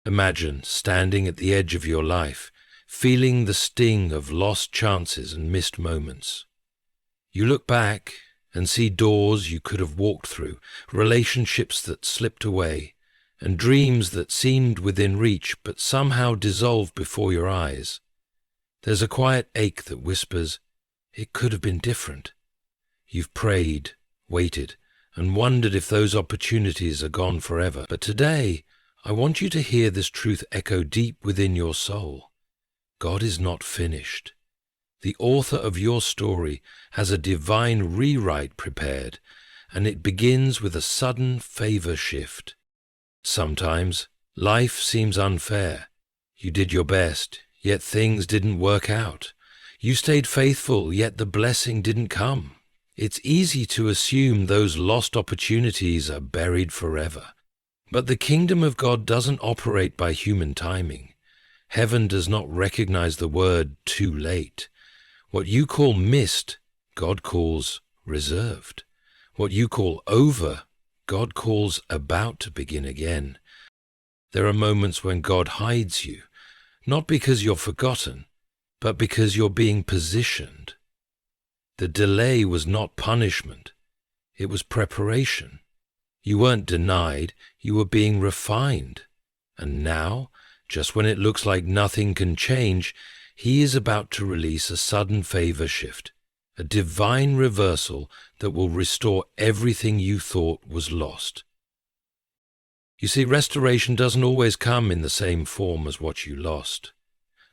Imagine standing at the edge of your life, feeling the sting of lost chances and missed moments. You look back and see doors you could have walked through, relationships that slipped away, and dreams that seemed within reach but somehow dissolved before your eyes. There's a quiet ache that whispers, "It could have been different." You've prayed, waited, and wondered if those opportunities are gone forever. But today, I want you to hear this truth echo deep within your soul. God is not finished. The author of your story has a divine rewrite prepared, and it begins with a sudden favor shift. Sometimes life seems unfair. You did your best, yet things didn't work out. You stayed faithful, yet the blessing didn't come. It's easy to assume those lost opportunities are buried forever. But the kingdom of God doesn't operate by human timing. Heaven does not recognize the word too late. What you call missed, God calls reserved. What you call over, God calls about to begin again. There are moments when God hides you, not because you're forgotten, but because you're being positioned. The delay was not punishment, it was preparation. You weren't denied, you were being refined. And now, just when it looks like nothing can change, He is about to release a sudden favor shift, a divine reversal that will restore everything you thought was lost. You see, restoration doesn't always come in the same form as what you lost.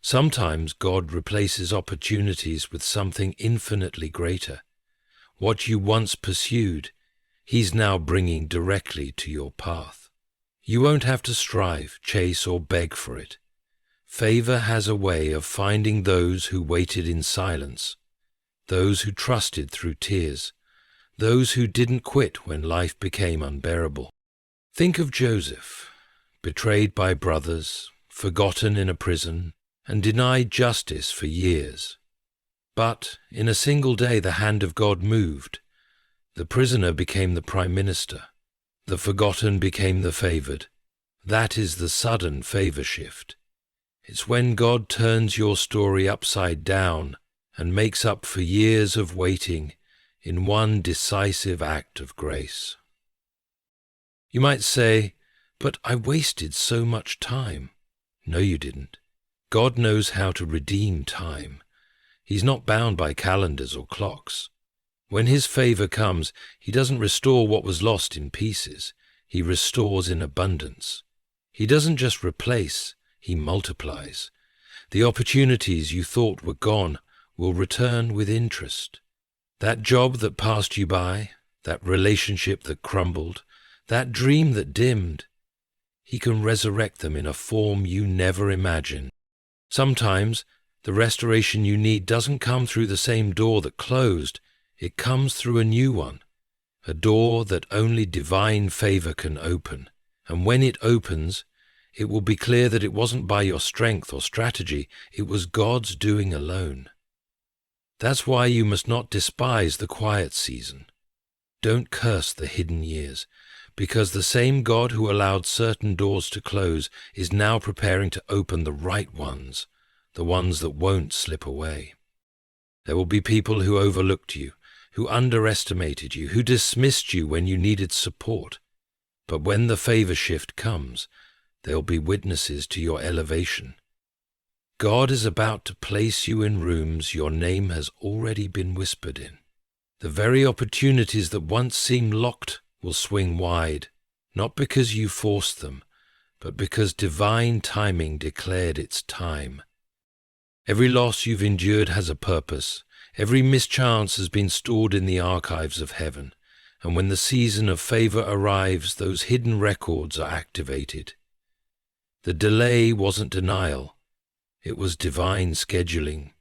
Sometimes God replaces opportunities with something infinitely greater. What you once pursued, He's now bringing directly to your path. You won't have to strive, chase, or beg for it. Favor has a way of finding those who waited in silence, those who trusted through tears, those who didn't quit when life became unbearable. Think of Joseph, betrayed by brothers, forgotten in a prison, and denied justice for years. But in a single day the hand of God moved. The prisoner became the prime minister. The forgotten became the favored. That is the sudden favor shift. It's when God turns your story upside down and makes up for years of waiting in one decisive act of grace. You might say, "But I wasted so much time." No, you didn't. God knows how to redeem time. He's not bound by calendars or clocks. When His favor comes, He doesn't restore what was lost in pieces. He restores in abundance. He doesn't just replace, He multiplies. The opportunities you thought were gone will return with interest. That job that passed you by, that relationship that crumbled, that dream that dimmed, He can resurrect them in a form you never imagined. Sometimes the restoration you need doesn't come through the same door that closed. It comes through a new one, a door that only divine favor can open. And when it opens, it will be clear that it wasn't by your strength or strategy, it was God's doing alone. That's why you must not despise the quiet season. Don't curse the hidden years, because the same God who allowed certain doors to close is now preparing to open the right ones, the ones that won't slip away. There will be people who overlooked you, who underestimated you, who dismissed you when you needed support. But when the favor shift comes, they'll be witnesses to your elevation. God is about to place you in rooms your name has already been whispered in. The very opportunities that once seemed locked will swing wide, not because you forced them, but because divine timing declared its time. Every loss you've endured has a purpose. Every mischance has been stored in the archives of heaven, and when the season of favor arrives, those hidden records are activated. The delay wasn't denial, it was divine scheduling.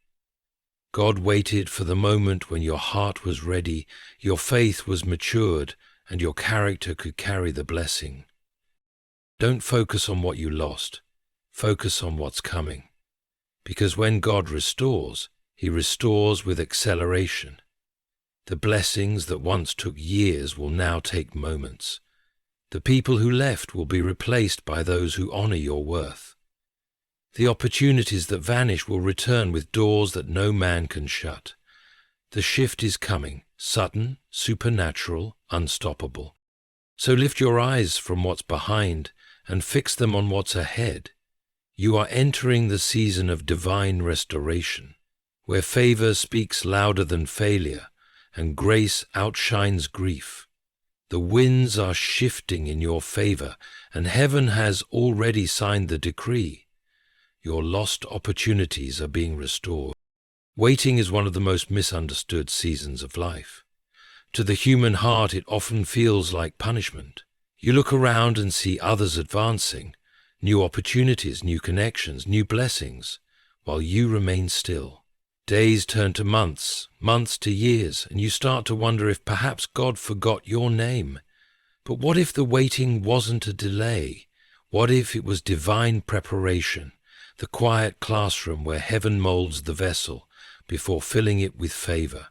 God waited for the moment when your heart was ready, your faith was matured, and your character could carry the blessing. Don't focus on what you lost, focus on what's coming. Because when God restores, He restores with acceleration. The blessings that once took years will now take moments. The people who left will be replaced by those who honor your worth. The opportunities that vanish will return with doors that no man can shut. The shift is coming, sudden, supernatural, unstoppable. So lift your eyes from what's behind and fix them on what's ahead. You are entering the season of divine restoration, where favor speaks louder than failure and grace outshines grief. The winds are shifting in your favor, and heaven has already signed the decree. Your lost opportunities are being restored. Waiting is one of the most misunderstood seasons of life. To the human heart, it often feels like punishment. You look around and see others advancing, new opportunities, new connections, new blessings, while you remain still. Days turn to months, months to years, and you start to wonder if perhaps God forgot your name. But what if the waiting wasn't a delay? What if it was divine preparation, the quiet classroom where heaven molds the vessel before filling it with favor?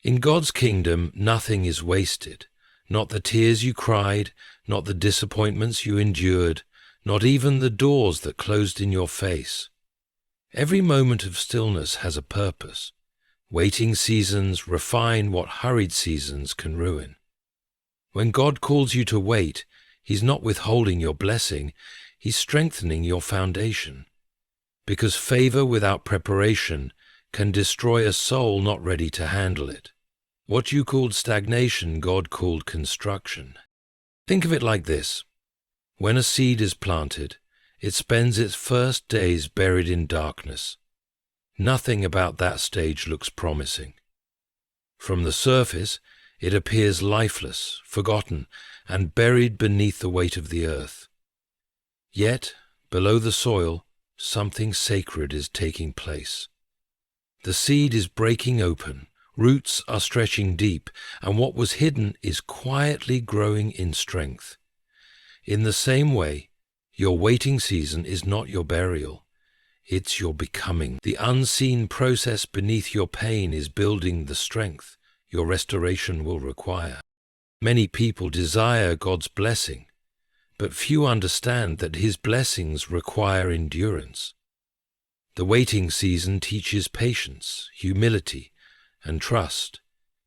In God's kingdom, nothing is wasted. Not the tears you cried, not the disappointments you endured, not even the doors that closed in your face. Every moment of stillness has a purpose. Waiting seasons refine what hurried seasons can ruin. When God calls you to wait, He's not withholding your blessing, He's strengthening your foundation. Because favor without preparation can destroy a soul not ready to handle it. What you called stagnation, God called construction. Think of it like this. When a seed is planted, it spends its first days buried in darkness. Nothing about that stage looks promising. From the surface, it appears lifeless, forgotten, and buried beneath the weight of the earth. Yet, below the soil, something sacred is taking place. The seed is breaking open, roots are stretching deep, and what was hidden is quietly growing in strength. In the same way, your waiting season is not your burial, it's your becoming. The unseen process beneath your pain is building the strength your restoration will require. Many people desire God's blessing, but few understand that His blessings require endurance. The waiting season teaches patience, humility, and trust,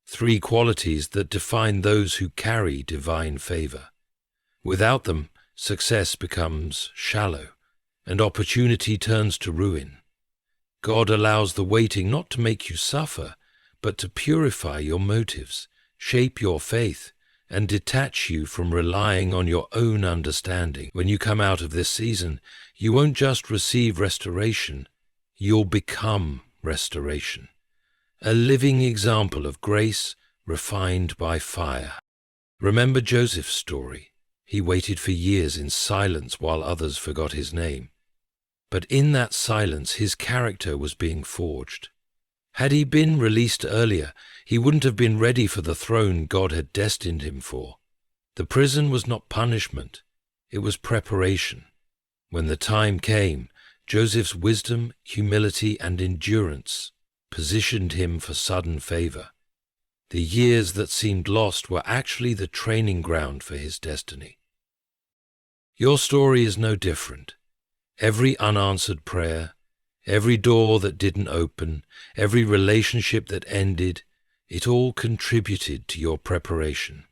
3 qualities that define those who carry divine favor. Without them, success becomes shallow, and opportunity turns to ruin. God allows the waiting not to make you suffer, but to purify your motives, shape your faith, and detach you from relying on your own understanding. When you come out of this season, you won't just receive restoration, you'll become restoration. A living example of grace refined by fire. Remember Joseph's story. He waited for years in silence while others forgot his name. But in that silence, his character was being forged. Had he been released earlier, he wouldn't have been ready for the throne God had destined him for. The prison was not punishment, it was preparation. When the time came, Joseph's wisdom, humility, and endurance positioned him for sudden favor. The years that seemed lost were actually the training ground for his destiny. Your story is no different. Every unanswered prayer, every door that didn't open, every relationship that ended, it all contributed to your preparation.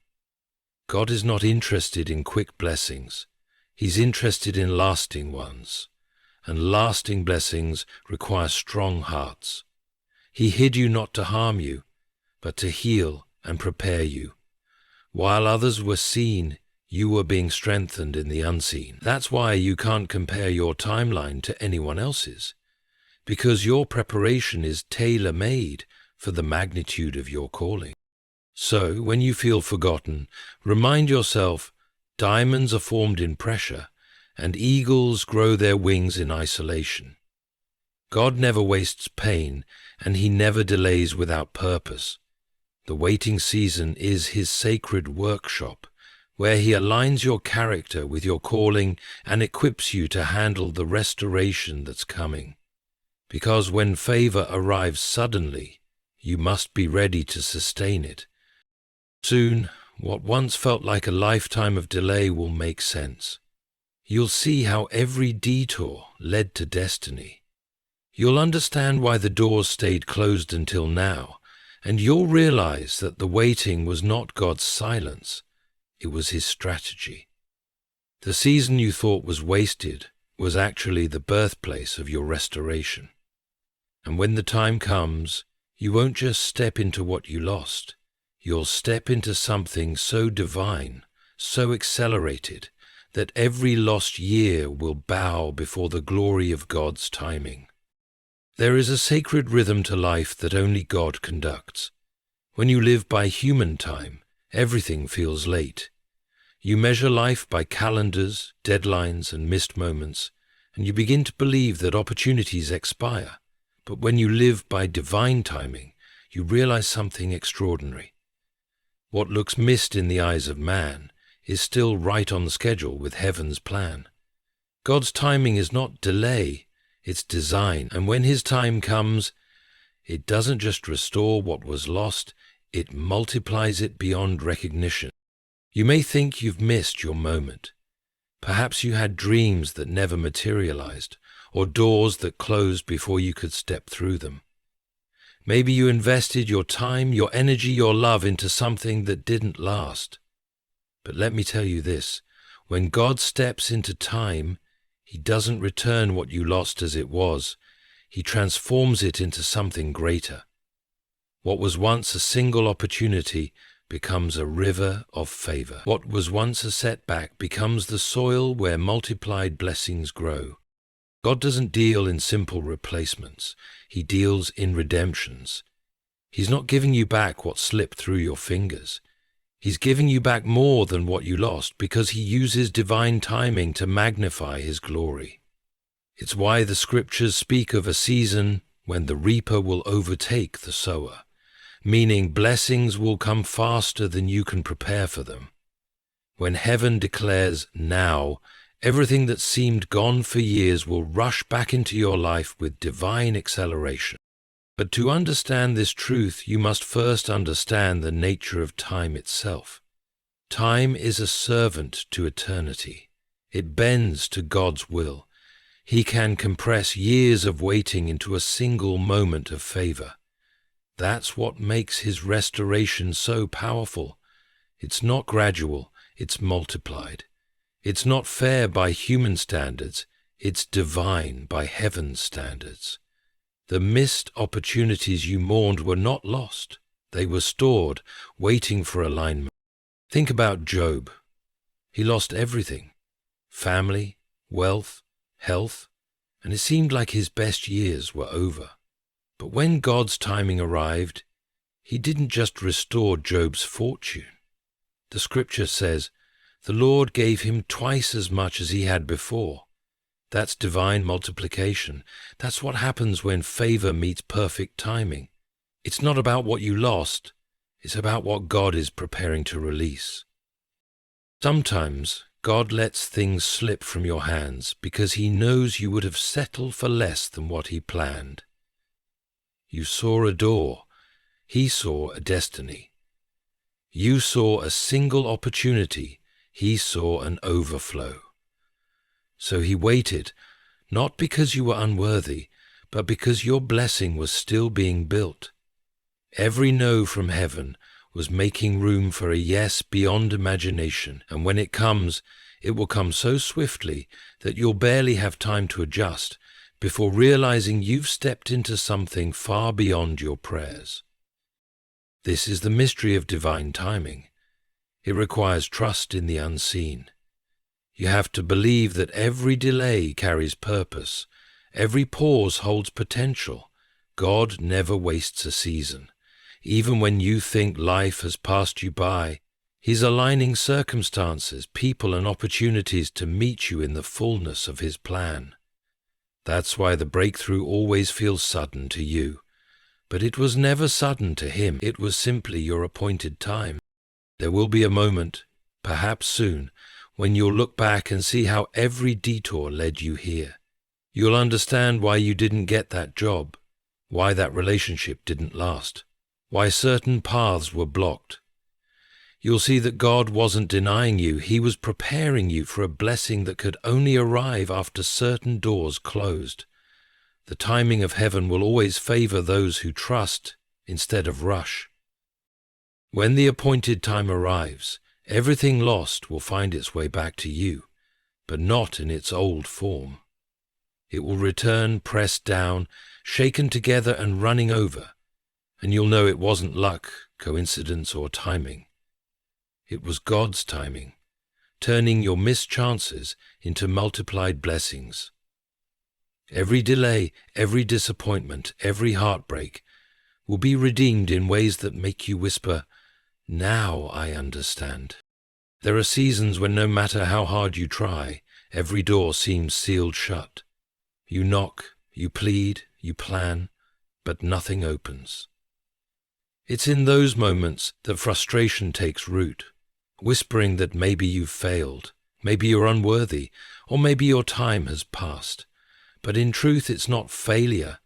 God is not interested in quick blessings. He's interested in lasting ones. And lasting blessings require strong hearts. He hid you not to harm you, but to heal and prepare you. While others were seen, you were being strengthened in the unseen. That's why you can't compare your timeline to anyone else's, because your preparation is tailor-made for the magnitude of your calling. So, when you feel forgotten, remind yourself, diamonds are formed in pressure, and eagles grow their wings in isolation. God never wastes pain, and He never delays without purpose. The waiting season is His sacred workshop, where He aligns your character with your calling and equips you to handle the restoration that's coming. Because when favor arrives suddenly, you must be ready to sustain it. Soon, what once felt like a lifetime of delay will make sense. You'll see how every detour led to destiny. You'll understand why the doors stayed closed until now, and you'll realize that the waiting was not God's silence, it was His strategy. The season you thought was wasted was actually the birthplace of your restoration. And when the time comes, you won't just step into what you lost, you'll step into something so divine, so accelerated, that every lost year will bow before the glory of God's timing. There is a sacred rhythm to life that only God conducts. When you live by human time, everything feels late. You measure life by calendars, deadlines, and missed moments, and you begin to believe that opportunities expire. But when you live by divine timing, you realize something extraordinary. What looks missed in the eyes of man is still right on schedule with heaven's plan. God's timing is not delay, it's design, and when His time comes, it doesn't just restore what was lost, it multiplies it beyond recognition. You may think you've missed your moment. Perhaps you had dreams that never materialized, or doors that closed before you could step through them. Maybe you invested your time, your energy, your love into something that didn't last. But let me tell you this, when God steps into time, He doesn't return what you lost as it was. He transforms it into something greater. What was once a single opportunity becomes a river of favor. What was once a setback becomes the soil where multiplied blessings grow. God doesn't deal in simple replacements. He deals in redemptions. He's not giving you back what slipped through your fingers. He's giving you back more than what you lost because He uses divine timing to magnify His glory. It's why the scriptures speak of a season when the reaper will overtake the sower, meaning blessings will come faster than you can prepare for them. When heaven declares now, everything that seemed gone for years will rush back into your life with divine acceleration. But to understand this truth, you must first understand the nature of time itself. Time is a servant to eternity. It bends to God's will. He can compress years of waiting into a single moment of favor. That's what makes His restoration so powerful. It's not gradual, it's multiplied. It's not fair by human standards, it's divine by heaven's standards. The missed opportunities you mourned were not lost. They were stored, waiting for alignment. Think about Job. He lost everything: family, wealth, health, and it seemed like his best years were over. But when God's timing arrived, He didn't just restore Job's fortune. The scripture says, the Lord gave him twice as much as he had before. That's divine multiplication. That's what happens when favor meets perfect timing. It's not about what you lost. It's about what God is preparing to release. Sometimes God lets things slip from your hands because He knows you would have settled for less than what He planned. You saw a door. He saw a destiny. You saw a single opportunity. He saw an overflow. So He waited, not because you were unworthy, but because your blessing was still being built. Every no from heaven was making room for a yes beyond imagination, and when it comes, it will come so swiftly that you'll barely have time to adjust before realizing you've stepped into something far beyond your prayers. This is the mystery of divine timing. It requires trust in the unseen. You have to believe that every delay carries purpose, every pause holds potential. God never wastes a season. Even when you think life has passed you by, He's aligning circumstances, people, and opportunities to meet you in the fullness of His plan. That's why the breakthrough always feels sudden to you. But it was never sudden to Him. It was simply your appointed time. There will be a moment, perhaps soon, when you'll look back and see how every detour led you here. You'll understand why you didn't get that job, why that relationship didn't last, why certain paths were blocked. You'll see that God wasn't denying you. He was preparing you for a blessing that could only arrive after certain doors closed. The timing of heaven will always favor those who trust instead of rush. When the appointed time arrives, everything lost will find its way back to you, but not in its old form. It will return pressed down, shaken together and running over, and you'll know it wasn't luck, coincidence, or timing. It was God's timing, turning your missed chances into multiplied blessings. Every delay, every disappointment, every heartbreak will be redeemed in ways that make you whisper, "Now I understand." There are seasons when no matter how hard you try, every door seems sealed shut. You knock, you plead, you plan, but nothing opens. It's in those moments that frustration takes root, whispering that maybe you've failed, maybe you're unworthy, or maybe your time has passed. But in truth, it's not failure.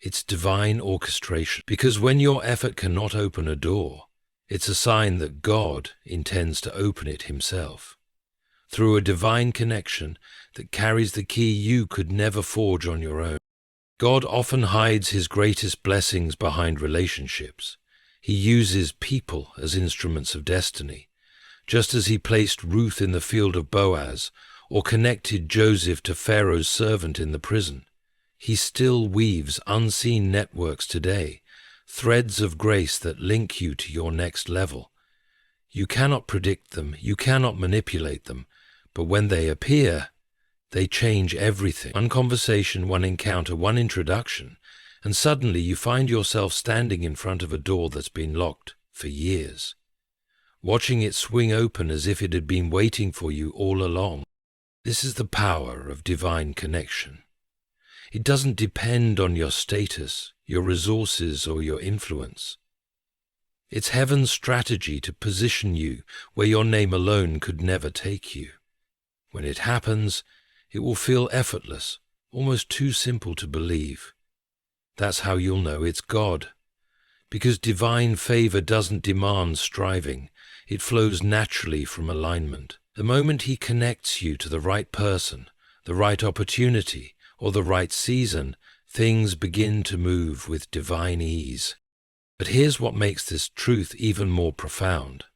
It's divine orchestration. Because when your effort cannot open a door, it's a sign that God intends to open it himself, through a divine connection that carries the key you could never forge on your own. God often hides his greatest blessings behind relationships. He uses people as instruments of destiny, just as he placed Ruth in the field of Boaz, or connected Joseph to Pharaoh's servant in the prison. He still weaves unseen networks today, threads of grace that link you to your next level. You cannot predict them, you cannot manipulate them, but when they appear, they change everything. One conversation, one encounter, one introduction, and suddenly you find yourself standing in front of a door that's been locked for years, watching it swing open as if it had been waiting for you all along. This is the power of divine connection. It doesn't depend on your status, your resources, or your influence. It's heaven's strategy to position you where your name alone could never take you. When it happens, it will feel effortless, almost too simple to believe. That's how you'll know it's God. Because divine favor doesn't demand striving, it flows naturally from alignment. The moment he connects you to the right person, the right opportunity, or the right season, things begin to move with divine ease. But here's what makes this truth even more profound.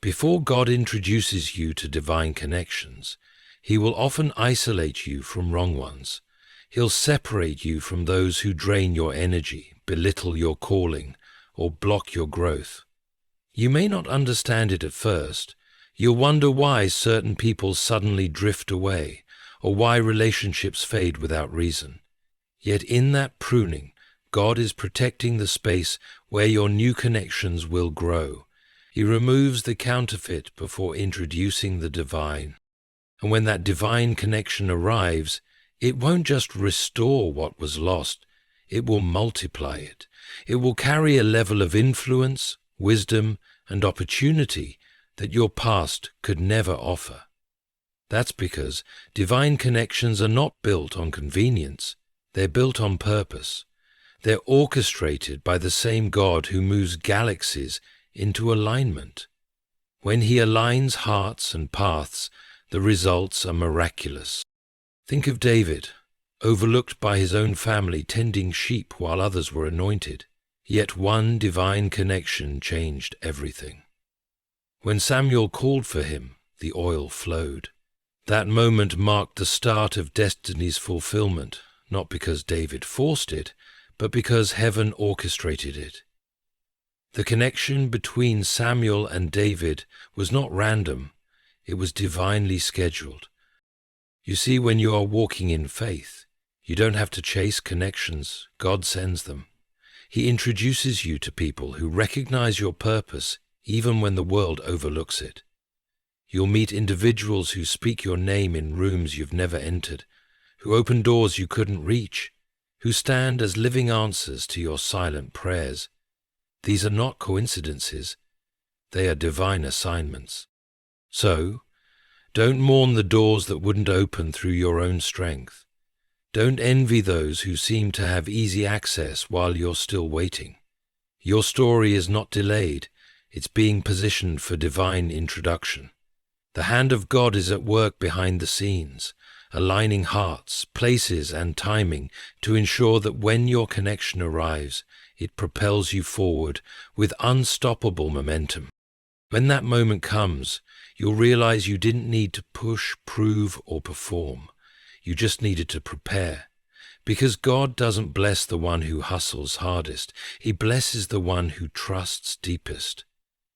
Before God introduces you to divine connections, he will often isolate you from wrong ones. He'll separate you from those who drain your energy, belittle your calling, or block your growth. You may not understand it at first. You'll wonder why certain people suddenly drift away, or why relationships fade without reason. Yet in that pruning, God is protecting the space where your new connections will grow. He removes the counterfeit before introducing the divine. And when that divine connection arrives, it won't just restore what was lost, it will multiply it. It will carry a level of influence, wisdom, and opportunity that your past could never offer. That's because divine connections are not built on convenience, they're built on purpose. They're orchestrated by the same God who moves galaxies into alignment. When he aligns hearts and paths, the results are miraculous. Think of David, overlooked by his own family tending sheep while others were anointed. Yet one divine connection changed everything. When Samuel called for him, the oil flowed. That moment marked the start of destiny's fulfillment, not because David forced it, but because heaven orchestrated it. The connection between Samuel and David was not random, it was divinely scheduled. You see, when you are walking in faith, you don't have to chase connections, God sends them. He introduces you to people who recognize your purpose even when the world overlooks it. You'll meet individuals who speak your name in rooms you've never entered, who open doors you couldn't reach, who stand as living answers to your silent prayers. These are not coincidences, they are divine assignments. So, don't mourn the doors that wouldn't open through your own strength. Don't envy those who seem to have easy access while you're still waiting. Your story is not delayed, It's being positioned for divine introduction. The hand of God is at work behind the scenes, aligning hearts, places, and timing to ensure that when your connection arrives, it propels you forward with unstoppable momentum. When that moment comes, you'll realize you didn't need to push, prove, or perform. You just needed to prepare. Because God doesn't bless the one who hustles hardest. He blesses the one who trusts deepest.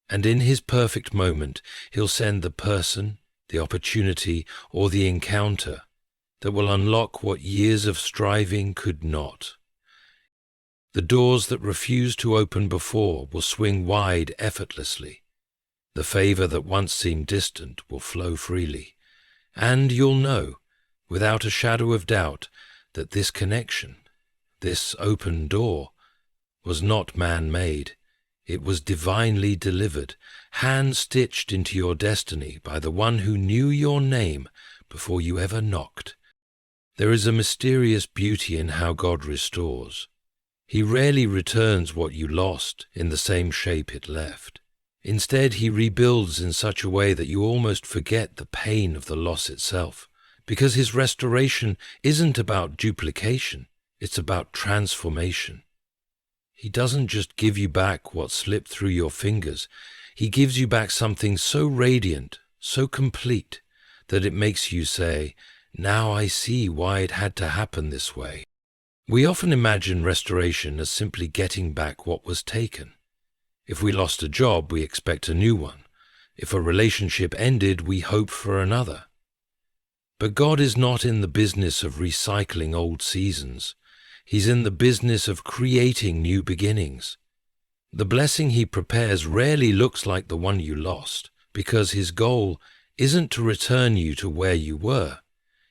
And in his perfect moment, he'll send the person, the opportunity, or the encounter that will unlock what years of striving could not. The doors that refused to open before will swing wide effortlessly. The favor that once seemed distant will flow freely. And you'll know, without a shadow of doubt, that this connection, this open door, was not man-made. It was divinely delivered, hand-stitched into your destiny by the one who knew your name before you ever knocked. There is a mysterious beauty in how God restores. He rarely returns what you lost in the same shape it left. Instead, he rebuilds in such a way that you almost forget the pain of the loss itself, because his restoration isn't about duplication, it's about transformation. He doesn't just give you back what slipped through your fingers, he gives you back something so radiant, so complete, that it makes you say, "Now I see why it had to happen this way." We often imagine restoration as simply getting back what was taken. If we lost a job, we expect a new one. If a relationship ended, we hope for another. But God is not in the business of recycling old seasons. He's in the business of creating new beginnings. The blessing he prepares rarely looks like the one you lost, because his goal isn't to return you to where you were.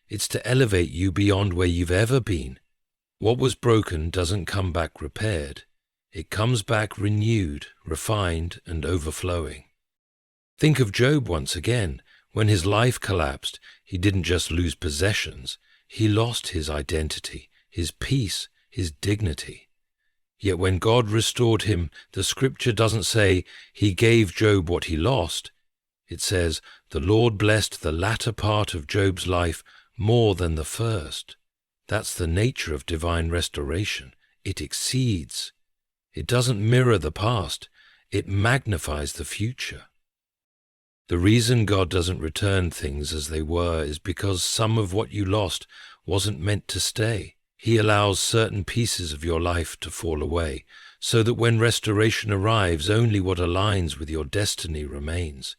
It's to elevate you beyond where you've ever been. What was broken doesn't come back repaired. It comes back renewed, refined, and overflowing. Think of Job once again. When his life collapsed, he didn't just lose possessions, he lost his identity, his peace, his dignity. Yet when God restored him, the scripture doesn't say he gave Job what he lost. It says, the Lord blessed the latter part of Job's life more than the first. That's the nature of divine restoration. It exceeds. It doesn't mirror the past, it magnifies the future. The reason God doesn't return things as they were is because some of what you lost wasn't meant to stay. He allows certain pieces of your life to fall away, so that when restoration arrives, only what aligns with your destiny remains.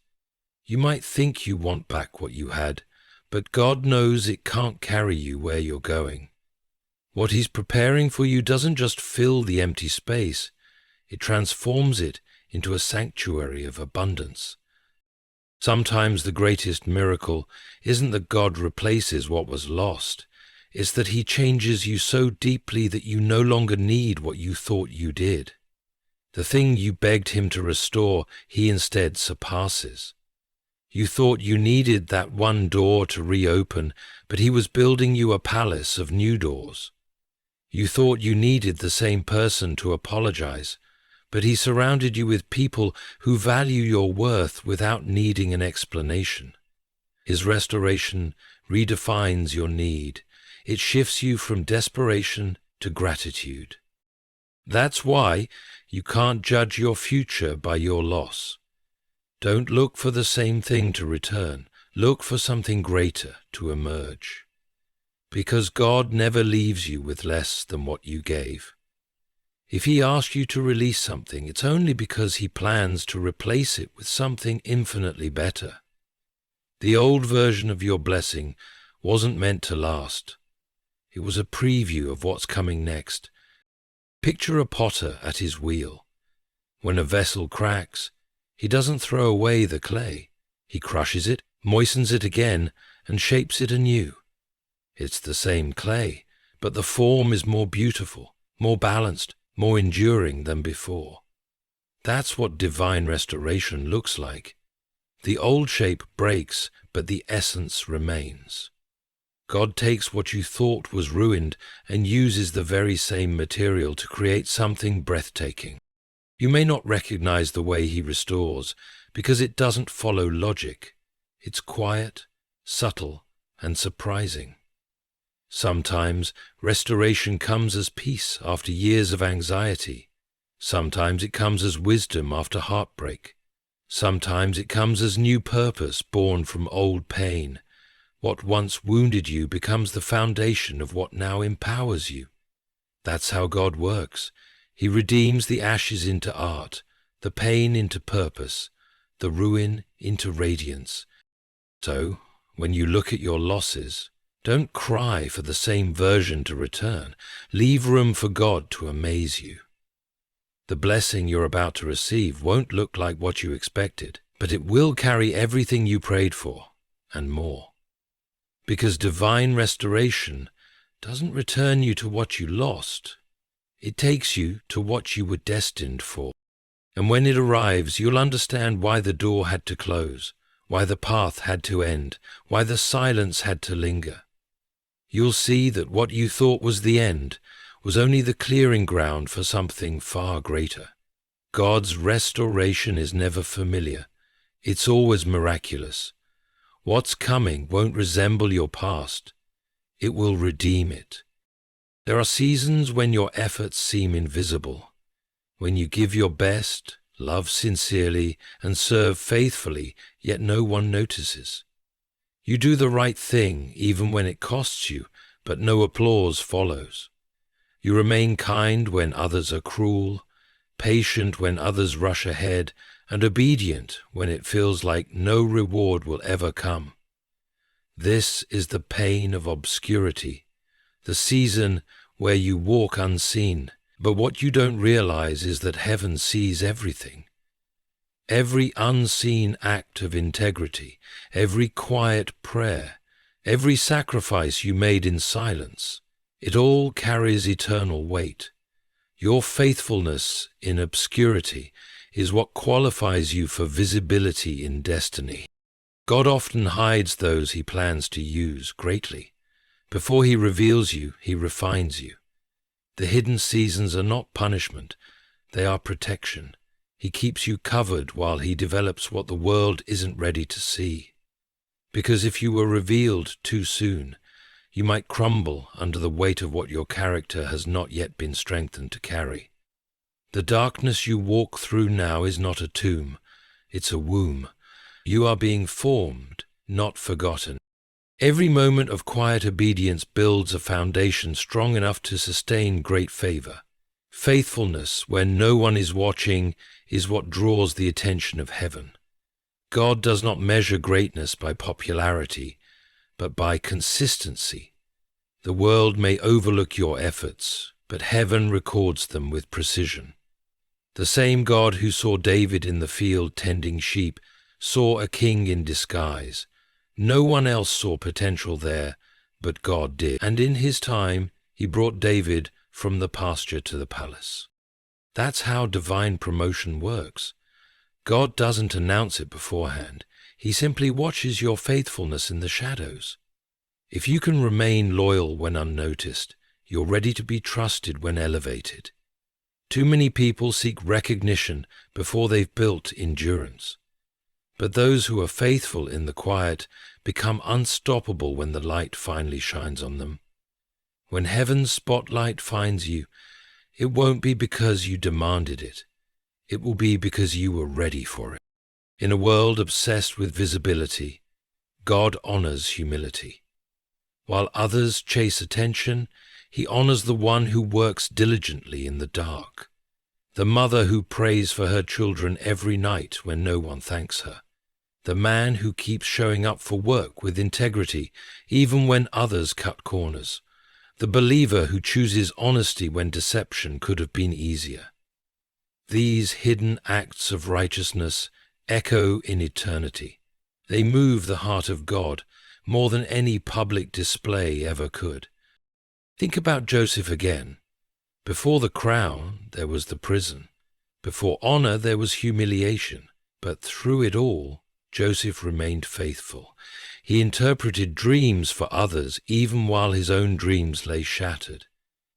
You might think you want back what you had, but God knows it can't carry you where you're going. What he's preparing for you doesn't just fill the empty space, it transforms it into a sanctuary of abundance. Sometimes the greatest miracle isn't that God replaces what was lost, it's that he changes you so deeply that you no longer need what you thought you did. The thing you begged him to restore, he instead surpasses. You thought you needed that one door to reopen, but he was building you a palace of new doors. You thought you needed the same person to apologize, but he surrounded you with people who value your worth without needing an explanation. His restoration redefines your need. It shifts you from desperation to gratitude. That's why you can't judge your future by your loss. Don't look for the same thing to return. Look for something greater to emerge. Because God never leaves you with less than what you gave. If he asks you to release something, it's only because he plans to replace it with something infinitely better. The old version of your blessing wasn't meant to last. It was a preview of what's coming next. Picture a potter at his wheel. When a vessel cracks, he doesn't throw away the clay. He crushes it, moistens it again, and shapes it anew. It's the same clay, but the form is more beautiful, more balanced, more enduring than before. That's what divine restoration looks like. The old shape breaks, but the essence remains. God takes what you thought was ruined and uses the very same material to create something breathtaking. You may not recognize the way he restores because it doesn't follow logic. It's quiet, subtle, and surprising. Sometimes restoration comes as peace after years of anxiety. Sometimes it comes as wisdom after heartbreak. Sometimes it comes as new purpose born from old pain. What once wounded you becomes the foundation of what now empowers you. That's how God works. He redeems the ashes into art, the pain into purpose, the ruin into radiance. So, when you look at your losses, don't cry for the same version to return. Leave room for God to amaze you. The blessing you're about to receive won't look like what you expected, but it will carry everything you prayed for, and more. Because divine restoration doesn't return you to what you lost. It takes you to what you were destined for. And when it arrives, you'll understand why the door had to close, why the path had to end, why the silence had to linger. You'll see that what you thought was the end was only the clearing ground for something far greater. God's restoration is never familiar. It's always miraculous. What's coming won't resemble your past. It will redeem it. There are seasons when your efforts seem invisible, when you give your best, love sincerely, and serve faithfully, yet no one notices. You do the right thing even when it costs you, but no applause follows. You remain kind when others are cruel, patient when others rush ahead, and obedient when it feels like no reward will ever come. This is the pain of obscurity, the season where you walk unseen, but what you don't realize is that heaven sees everything. Every unseen act of integrity, every quiet prayer, every sacrifice you made in silence, it all carries eternal weight. Your faithfulness in obscurity is what qualifies you for visibility in destiny. God often hides those he plans to use greatly. Before he reveals you, he refines you. The hidden seasons are not punishment, they are protection. He keeps you covered while he develops what the world isn't ready to see. Because if you were revealed too soon, you might crumble under the weight of what your character has not yet been strengthened to carry. The darkness you walk through now is not a tomb, it's a womb. You are being formed, not forgotten. Every moment of quiet obedience builds a foundation strong enough to sustain great favor. Faithfulness, when no one is watching, is what draws the attention of heaven. God does not measure greatness by popularity, but by consistency. The world may overlook your efforts, but heaven records them with precision. The same God who saw David in the field tending sheep saw a king in disguise. No one else saw potential there, but God did. And in his time, he brought David from the pasture to the palace. That's how divine promotion works. God doesn't announce it beforehand. He simply watches your faithfulness in the shadows. If you can remain loyal when unnoticed, you're ready to be trusted when elevated. Too many people seek recognition before they've built endurance. But those who are faithful in the quiet become unstoppable when the light finally shines on them. When heaven's spotlight finds you, it won't be because you demanded it. It will be because you were ready for it. In a world obsessed with visibility, God honors humility. While others chase attention, he honors the one who works diligently in the dark. The mother who prays for her children every night when no one thanks her. The man who keeps showing up for work with integrity even when others cut corners. The believer who chooses honesty when deception could have been easier. These hidden acts of righteousness echo in eternity. They move the heart of God more than any public display ever could. Think about Joseph again. Before the crown, there was the prison. Before honor, there was humiliation. But through it all, Joseph remained faithful. He interpreted dreams for others even while his own dreams lay shattered.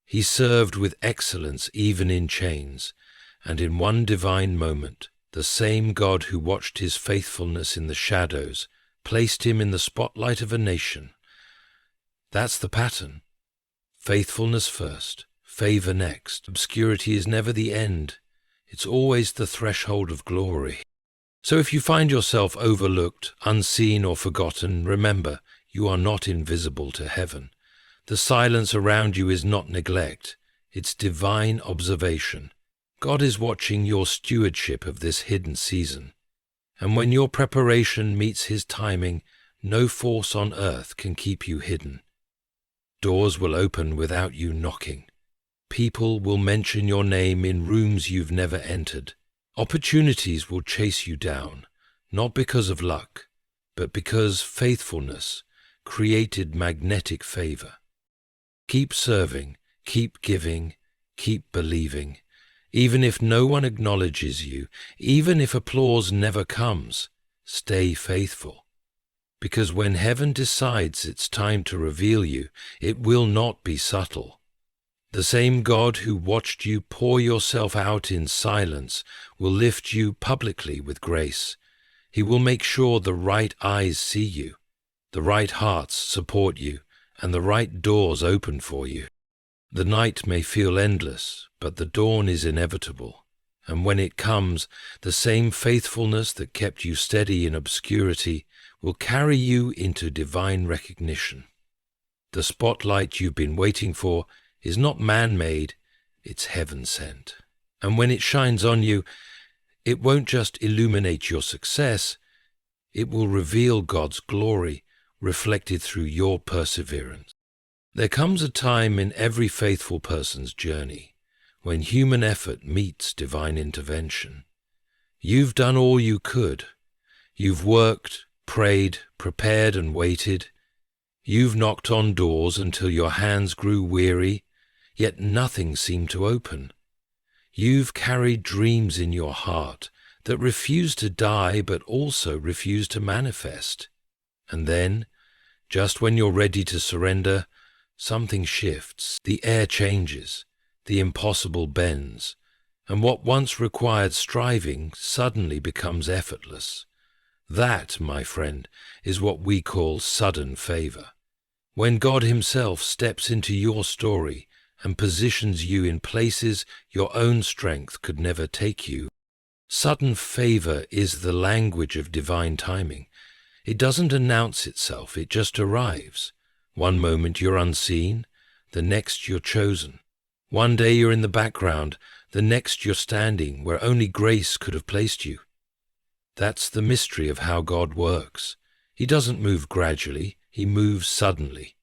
He served with excellence even in chains. and in one divine moment, the same God who watched his faithfulness in the shadows placed him in the spotlight of a nation. That's the pattern. Faithfulness first, favor next. Obscurity is never the end. It's always the threshold of glory. So if you find yourself overlooked, unseen, or forgotten, remember, you are not invisible to heaven. The silence around you is not neglect. It's divine observation. God is watching your stewardship of this hidden season. And when your preparation meets his timing, no force on earth can keep you hidden. Doors will open without you knocking. People will mention your name in rooms you've never entered. Opportunities will chase you down, not because of luck, but because faithfulness created magnetic favor. Keep serving, keep giving, keep believing. Even if no one acknowledges you, even if applause never comes, stay faithful. Because when heaven decides it's time to reveal you, it will not be subtle. The same God who watched you pour yourself out in silence will lift you publicly with grace. He will make sure the right eyes see you, the right hearts support you, and the right doors open for you. The night may feel endless, but the dawn is inevitable. And when it comes, the same faithfulness that kept you steady in obscurity will carry you into divine recognition. The spotlight you've been waiting for is not man-made, it's heaven-sent. And when it shines on you, it won't just illuminate your success, it will reveal God's glory reflected through your perseverance. There comes a time in every faithful person's journey when human effort meets divine intervention. You've done all you could. You've worked, prayed, prepared, and waited. You've knocked on doors until your hands grew weary, yet nothing seemed to open. You've carried dreams in your heart that refuse to die but also refuse to manifest. And then, just when you're ready to surrender, something shifts, the air changes, the impossible bends, and what once required striving suddenly becomes effortless. That, my friend, is what we call sudden favor. When God himself steps into your story and positions you in places your own strength could never take you. Sudden favor is the language of divine timing. It doesn't announce itself, it just arrives. One moment you're unseen, the next you're chosen. One day you're in the background, the next you're standing where only grace could have placed you. That's the mystery of how God works. He doesn't move gradually, he moves suddenly.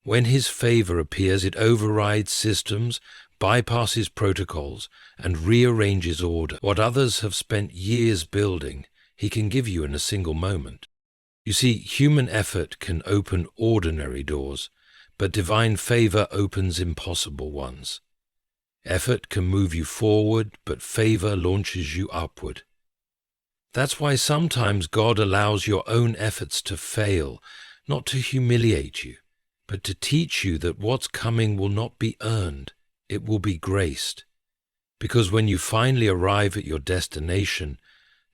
When his favor appears, it overrides systems, bypasses protocols, and rearranges order. What others have spent years building, he can give you in a single moment. You see, human effort can open ordinary doors, but divine favor opens impossible ones. Effort can move you forward, but favor launches you upward. That's why sometimes God allows your own efforts to fail, not to humiliate you, but to teach you that what's coming will not be earned, it will be graced. Because when you finally arrive at your destination,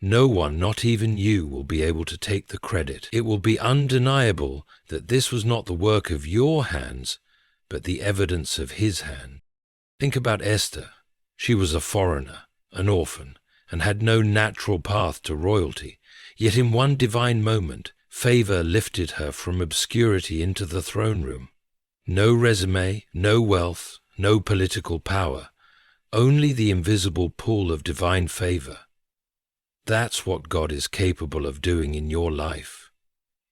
no one, not even you, will be able to take the credit. It will be undeniable that this was not the work of your hands, but the evidence of his hand. Think about Esther. She was a foreigner, an orphan, and had no natural path to royalty. Yet in one divine moment, favor lifted her from obscurity into the throne room. No resume, no wealth, no political power, only the invisible pull of divine favor. That's what God is capable of doing in your life.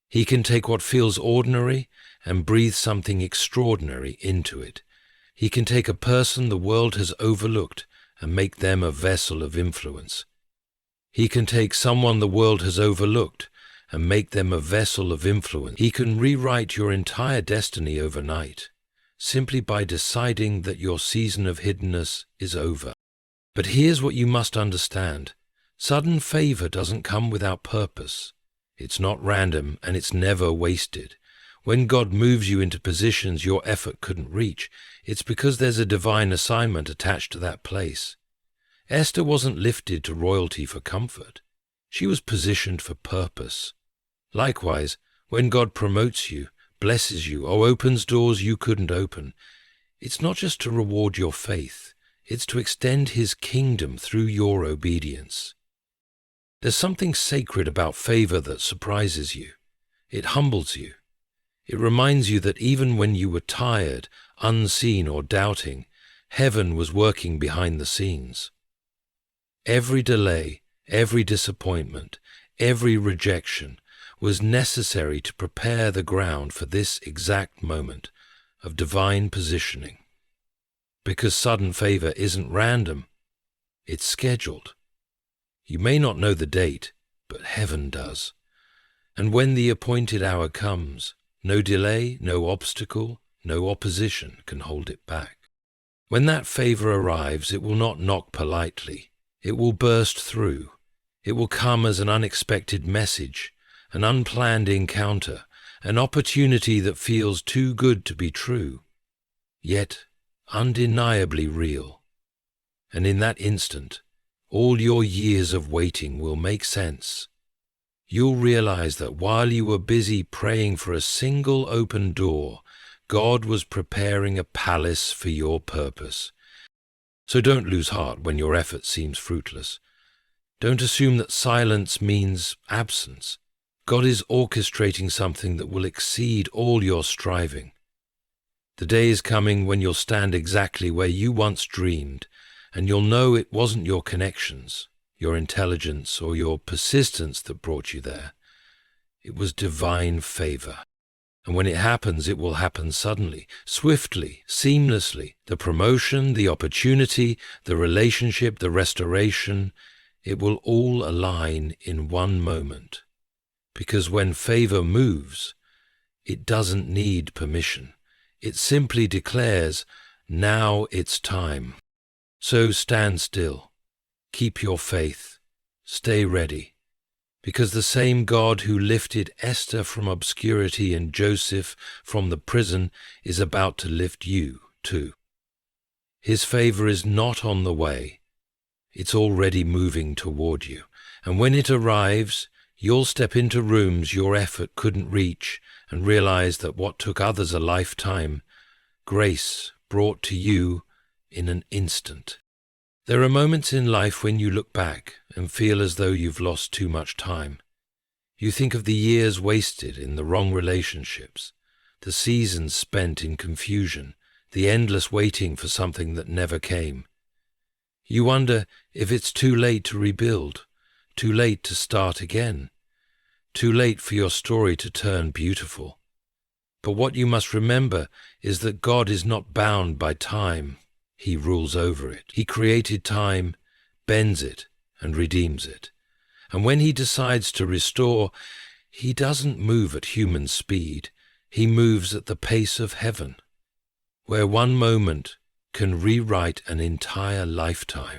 He can take what feels ordinary and breathe something extraordinary into it. He can take a person the world has overlooked and make them a vessel of influence. He can take someone the world has overlooked and make them a vessel of influence. He can rewrite your entire destiny overnight, simply by deciding that your season of hiddenness is over. But here's what you must understand. Sudden favor doesn't come without purpose. It's not random and it's never wasted. When God moves you into positions your effort couldn't reach, it's because there's a divine assignment attached to that place. Esther wasn't lifted to royalty for comfort. She was positioned for purpose. Likewise, when God promotes you, blesses you, or opens doors you couldn't open, it's not just to reward your faith, it's to extend His kingdom through your obedience. There's something sacred about favor that surprises you. It humbles you. It reminds you that even when you were tired, unseen, or doubting, heaven was working behind the scenes. Every delay, every disappointment, every rejection was necessary to prepare the ground for this exact moment of divine positioning. Because sudden favor isn't random, it's scheduled. You may not know the date, but heaven does. And when the appointed hour comes, no delay, no obstacle, no opposition can hold it back. When that favor arrives, it will not knock politely. It will burst through. It will come as an unexpected message, an unplanned encounter, an opportunity that feels too good to be true, yet undeniably real. And in that instant, all your years of waiting will make sense. You'll realize that while you were busy praying for a single open door, God was preparing a palace for your purpose. So don't lose heart when your effort seems fruitless. Don't assume that silence means absence. God is orchestrating something that will exceed all your striving. The day is coming when you'll stand exactly where you once dreamed, and you'll know it wasn't your connections, your intelligence, or your persistence that brought you there. It was divine favor. And when it happens, it will happen suddenly, swiftly, seamlessly. The promotion, the opportunity, the relationship, the restoration, it will all align in one moment. Because when favor moves, it doesn't need permission. It simply declares, now it's time. So stand still. Keep your faith. Stay ready. Because the same God who lifted Esther from obscurity and Joseph from the prison is about to lift you too. His favor is not on the way. It's already moving toward you. And when it arrives, you'll step into rooms your effort couldn't reach and realize that what took others a lifetime, grace brought to you in an instant. There are moments in life when you look back and feel as though you've lost too much time. You think of the years wasted in the wrong relationships, the seasons spent in confusion, the endless waiting for something that never came. You wonder if it's too late to rebuild, too late to start again, too late for your story to turn beautiful. But what you must remember is that God is not bound by time. He rules over it. He created time, bends it, and redeems it. And when He decides to restore, He doesn't move at human speed. He moves at the pace of heaven, where one moment can rewrite an entire lifetime.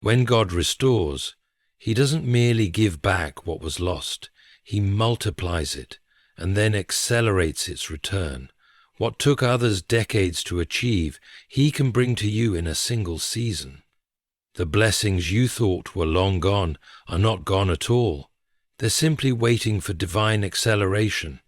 When God restores, He doesn't merely give back what was lost. He multiplies it and then accelerates its return. What took others decades to achieve, He can bring to you in a single season. The blessings you thought were long gone are not gone at all. They're simply waiting for divine acceleration.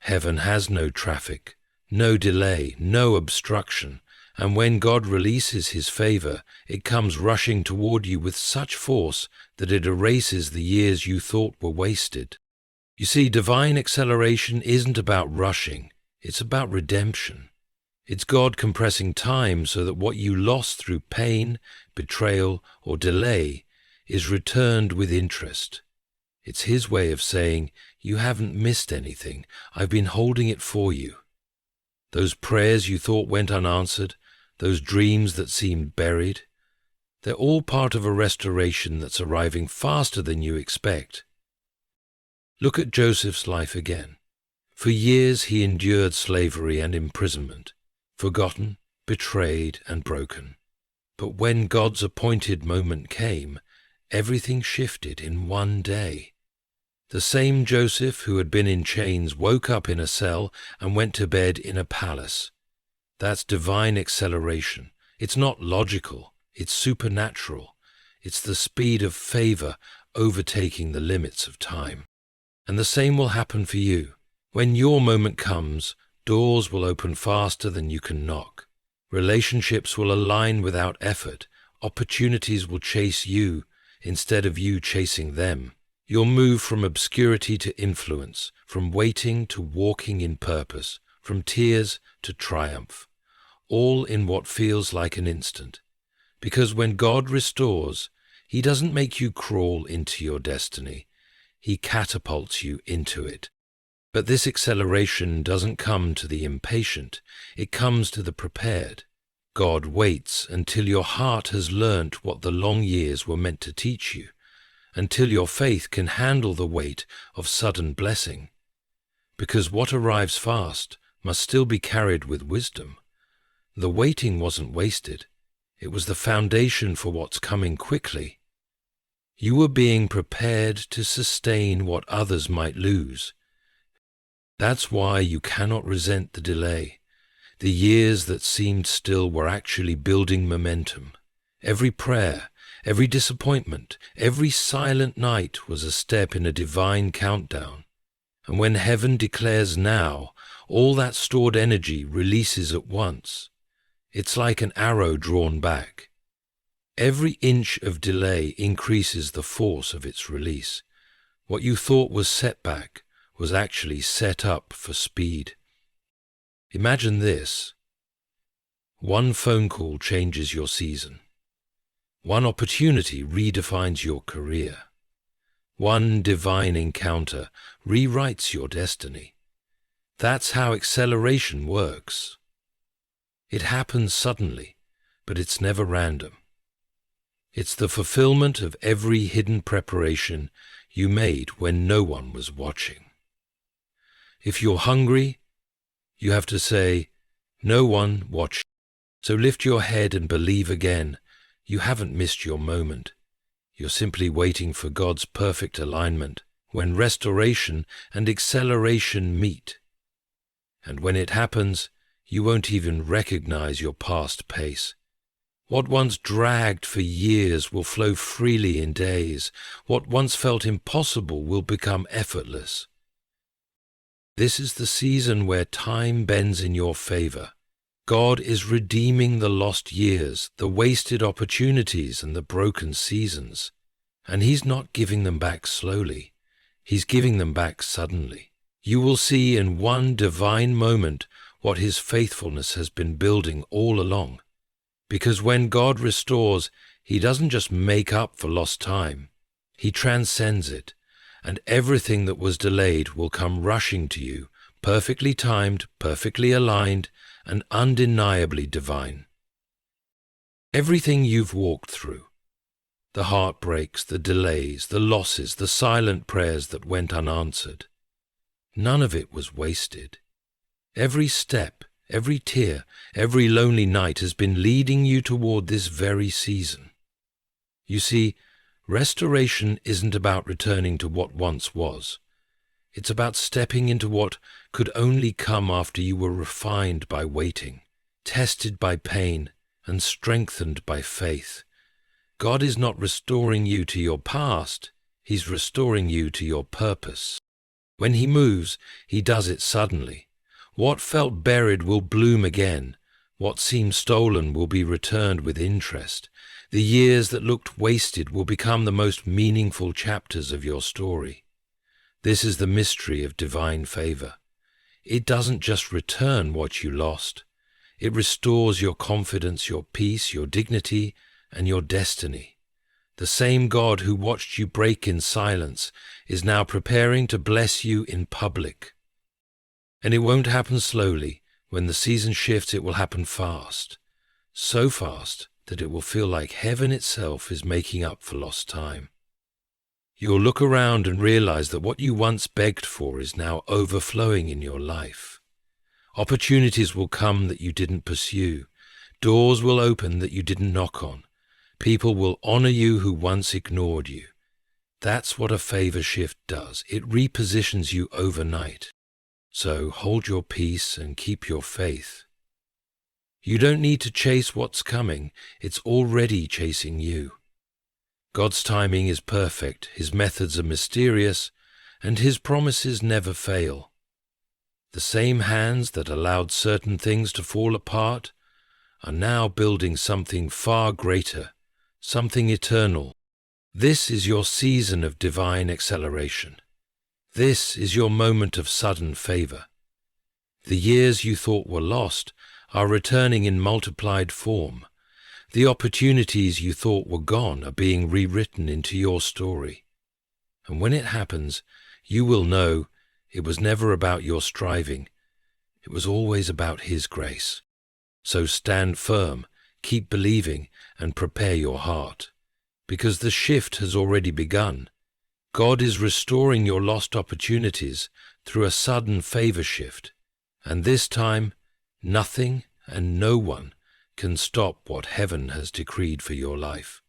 Heaven has no traffic, no delay, no obstruction, and when God releases His favor, it comes rushing toward you with such force that it erases the years you thought were wasted. You see, divine acceleration isn't about rushing. It's about redemption. It's God compressing time so that what you lost through pain, betrayal, or delay is returned with interest. It's His way of saying, you haven't missed anything. I've been holding it for you. Those prayers you thought went unanswered, those dreams that seemed buried, they're all part of a restoration that's arriving faster than you expect. Look at Joseph's life again. For years he endured slavery and imprisonment, forgotten, betrayed, and broken. But when God's appointed moment came, everything shifted in one day. The same Joseph who had been in chains woke up in a cell and went to bed in a palace. That's divine acceleration. It's not logical, it's supernatural. It's the speed of favor overtaking the limits of time. And the same will happen for you. When your moment comes, doors will open faster than you can knock. Relationships will align without effort. Opportunities will chase you instead of you chasing them. You'll move from obscurity to influence, from waiting to walking in purpose, from tears to triumph, all in what feels like an instant. Because when God restores, He doesn't make you crawl into your destiny. He catapults you into it. But this acceleration doesn't come to the impatient. It comes to the prepared. God waits until your heart has learnt what the long years were meant to teach you, until your faith can handle the weight of sudden blessing. Because what arrives fast must still be carried with wisdom. The waiting wasn't wasted. It was the foundation for what's coming quickly. You were being prepared to sustain what others might lose. That's why you cannot resent the delay. The years that seemed still were actually building momentum. Every prayer, every disappointment, every silent night was a step in a divine countdown. And when heaven declares now, all that stored energy releases at once. It's like an arrow drawn back. Every inch of delay increases the force of its release. What you thought was setback was actually set up for speed. Imagine this. One phone call changes your season. One opportunity redefines your career. One divine encounter rewrites your destiny. That's how acceleration works. It happens suddenly, but it's never random. It's the fulfillment of every hidden preparation you made when no one was watching. If you're hungry, you have to say, "No one watched." So lift your head and believe again. You haven't missed your moment. You're simply waiting for God's perfect alignment, when restoration and acceleration meet. And when it happens, you won't even recognize your past pace. What once dragged for years will flow freely in days. What once felt impossible will become effortless. This is the season where time bends in your favor. God is redeeming the lost years, the wasted opportunities, and the broken seasons. And He's not giving them back slowly. He's giving them back suddenly. You will see in one divine moment what His faithfulness has been building all along. Because when God restores, He doesn't just make up for lost time. He transcends it, and everything that was delayed will come rushing to you, perfectly timed, perfectly aligned, and undeniably divine. Everything you've walked through, the heartbreaks, the delays, the losses, the silent prayers that went unanswered, none of it was wasted. Every step, every tear, every lonely night has been leading you toward this very season. You see, restoration isn't about returning to what once was. It's about stepping into what could only come after you were refined by waiting, tested by pain, and strengthened by faith. God is not restoring you to your past. He's restoring you to your purpose. When He moves, He does it suddenly. What felt buried will bloom again. What seemed stolen will be returned with interest. The years that looked wasted will become the most meaningful chapters of your story. This is the mystery of divine favor. It doesn't just return what you lost. It restores your confidence, your peace, your dignity, and your destiny. The same God who watched you break in silence is now preparing to bless you in public. And it won't happen slowly. When the season shifts, it will happen fast. So fast that it will feel like heaven itself is making up for lost time. You'll look around and realize that what you once begged for is now overflowing in your life. Opportunities will come that you didn't pursue. Doors will open that you didn't knock on. People will honor you who once ignored you. That's what a favor shift does. It repositions you overnight. So hold your peace and keep your faith. You don't need to chase what's coming. It's already chasing you. God's timing is perfect, His methods are mysterious, and His promises never fail. The same hands that allowed certain things to fall apart are now building something far greater, something eternal. This is your season of divine acceleration. This is your moment of sudden favor. The years you thought were lost are returning in multiplied form. The opportunities you thought were gone are being rewritten into your story. And when it happens, you will know it was never about your striving. It was always about His grace. So stand firm, keep believing, and prepare your heart, because the shift has already begun. God is restoring your lost opportunities through a sudden favor shift, and this time, nothing and no one can stop what heaven has decreed for your life.